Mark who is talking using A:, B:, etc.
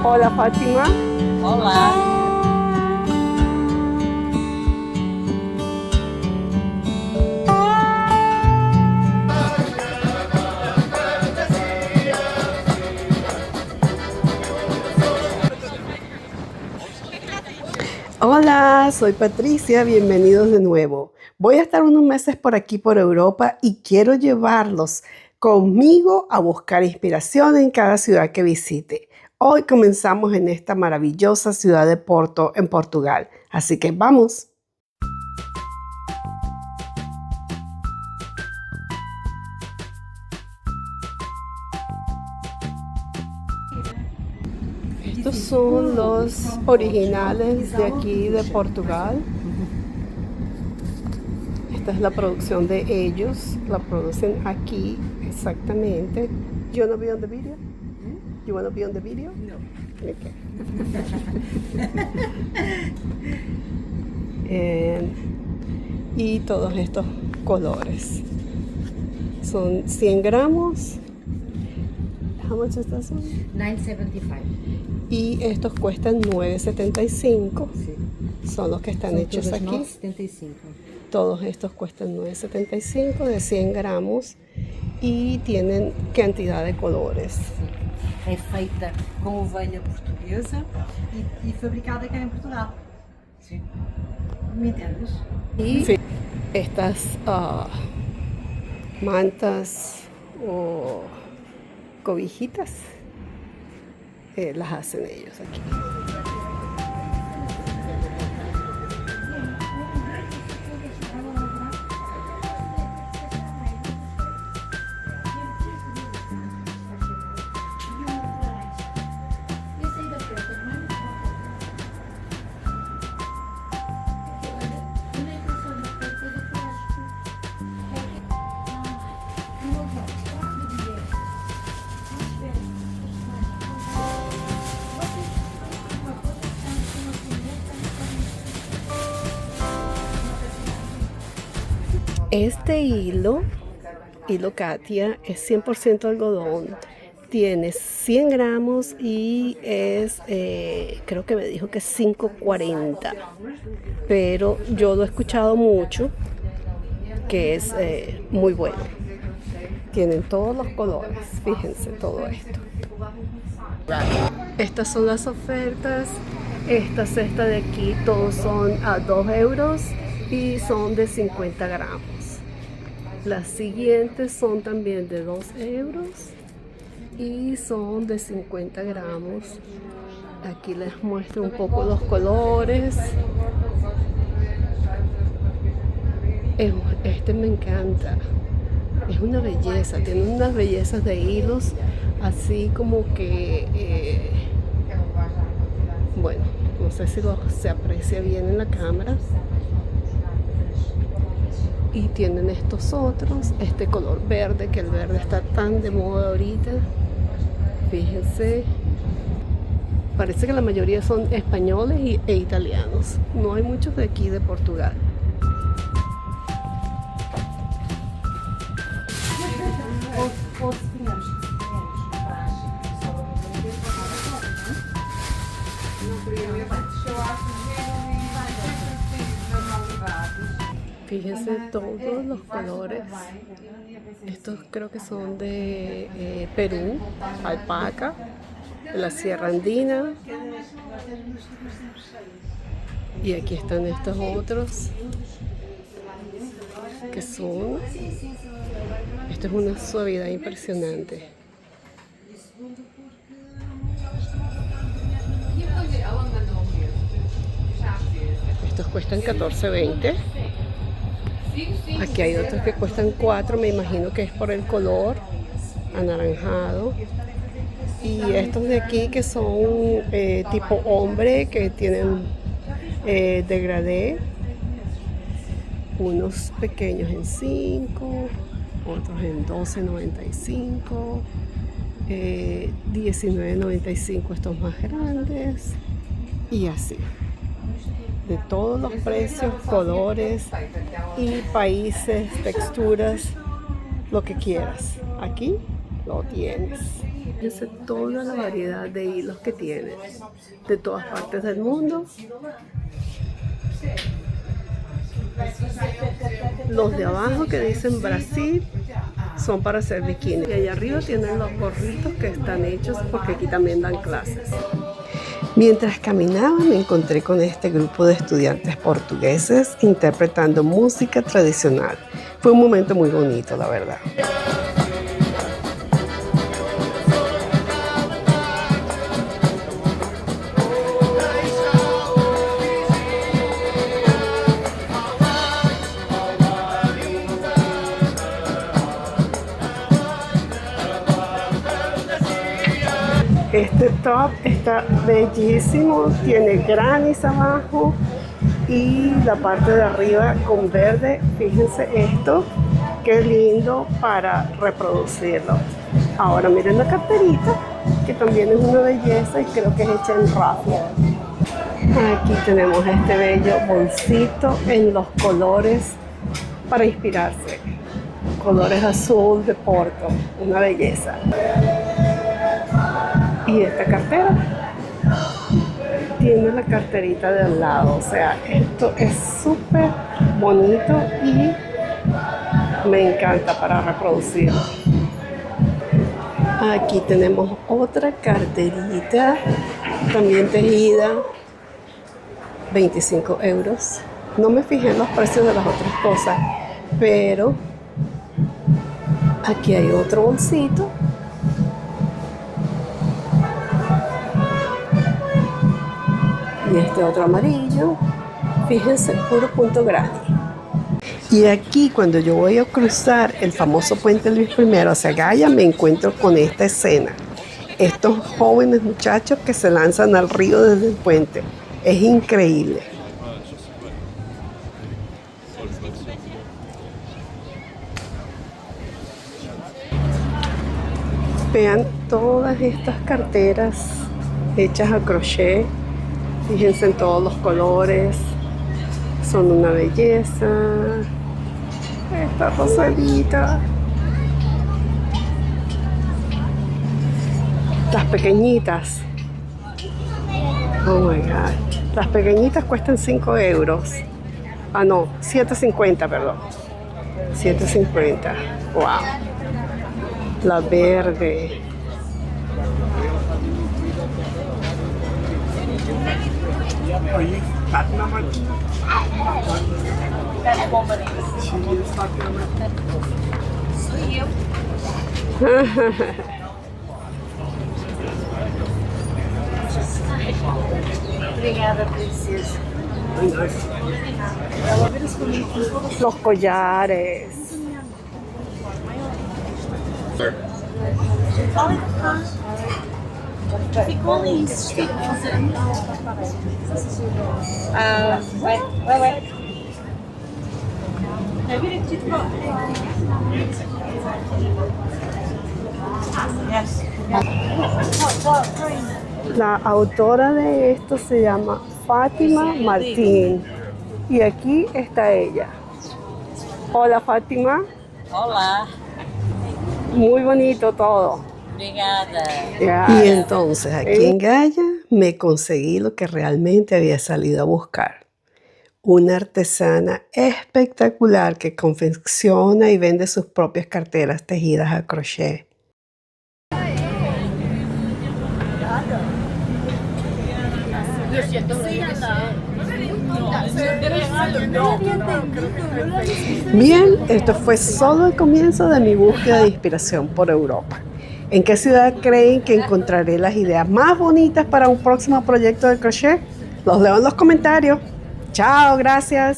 A: Hola Fátima.
B: Olá.
A: Hola, soy Patricia, bienvenidos de nuevo. Voy a estar unos meses por aquí, por Europa, y quiero llevarlos conmigo a buscar inspiración en cada ciudad que visite. Hoy comenzamos en esta maravillosa ciudad de Porto, en Portugal. Así que vamos. Estos son los originales de aquí de Portugal. Esta es la producción de ellos, la producen aquí exactamente. You wanna be on the video? You wanna be on the video?
B: No.
A: Okay. Y todos estos colores. Son 100 gramos. How much is this one?
B: $9.75.
A: Y estos cuestan $9.75.
B: Sí.
A: Son los que están
B: São
A: hechos
B: todas
A: aquí.
B: 9,75.
A: Todos estos cuestan $9.75 de 100 gramos y tienen cantidad de colores.
B: Sim. É feita com ovelha portuguesa e fabricada cá em Portugal. Sim. Me entendes?
A: Y estas mantas o cobijitas las hacen ellos aquí. Este hilo Katia, es 100% algodón. Tiene 100 gramos y es, creo que me dijo que 5.40. Pero yo lo he escuchado mucho, que es muy bueno. Tienen todos los colores, fíjense todo esto. Estas son las ofertas. Esta cesta de aquí, todos son a 2 euros y son de 50 gramos. Las siguientes son también de 2 euros y son de 50 gramos. Aquí les muestro un poco los colores. Este me encanta. Es una belleza, tiene unas bellezas de hilos, así como que, bueno, no sé si se aprecia bien en la cámara. Y tienen estos otros, este color verde, que el verde está tan de moda ahorita. Fíjense, parece que la mayoría son españoles e italianos. No hay muchos de aquí de Portugal. Fíjense todos los colores. Estos creo que son de Perú, alpaca, de la Sierra Andina. Y aquí están estos otros que son, esto es una suavidad impresionante. Estos cuestan 14.20. Aquí hay otros que cuestan 4, me imagino que es por el color anaranjado. Y estos de aquí que son tipo hombre, que tienen degradé. Unos pequeños en 5, otros en 12.95, 19.95 estos más grandes. Y así. De todos los precios, colores y países, texturas, lo que quieras. Aquí lo tienes. Fíjense toda la variedad de hilos que tiene, de todas partes del mundo. Los de abajo que dicen Brasil son para hacer bikini. Y allá arriba tienen los gorritos que están hechos porque aquí también dan clases. Mientras caminaba me encontré con este grupo de estudiantes portugueses interpretando música tradicional. Fue un momento muy bonito, la verdad. Este top está bellísimo, tiene granis abajo y la parte de arriba con verde. Fíjense esto, qué lindo para reproducirlo. Ahora miren la carterita, que también es una belleza y creo que es hecha en raffia. Aquí tenemos este bello bolsito en los colores para inspirarse. Colores azul de Porto, una belleza. Y esta cartera tiene la carterita de al lado, o sea, esto es súper bonito y me encanta para reproducirlo. Aquí tenemos otra carterita, también tejida, 25 euros. No me fijé en los precios de las otras cosas, pero aquí hay otro bolsito. Y este otro amarillo, fíjense, puro punto gratis. Y aquí cuando yo voy a cruzar el famoso puente Luis I hacia Gaia, me encuentro con esta escena. Estos jóvenes muchachos que se lanzan al río desde el puente. Es increíble. Vean todas estas carteras hechas a crochet. Fíjense en todos los colores, son una belleza. Esta rosadita. Las pequeñitas. Oh my God. Las pequeñitas cuestan 5 euros. Ah, no, 7,50, perdón. 7,50. Wow. La verde.
B: Obrigada, princesa.
A: Los collares. La autora de esto se llama Fátima Martín y aquí está ella. Hola, Fátima.
C: Olá,
A: Muy bonito todo.
C: obrigada.
A: Y entonces aquí en Gaia me conseguí lo que realmente había salido a buscar. Una artesana espectacular que confecciona y vende sus propias carteras tejidas a crochet. Bien, esto fue solo el comienzo de mi búsqueda de inspiración por Europa. ¿En qué ciudad creen que encontraré las ideas más bonitas para un próximo proyecto de crochet? Los leo en los comentarios. Chao, gracias.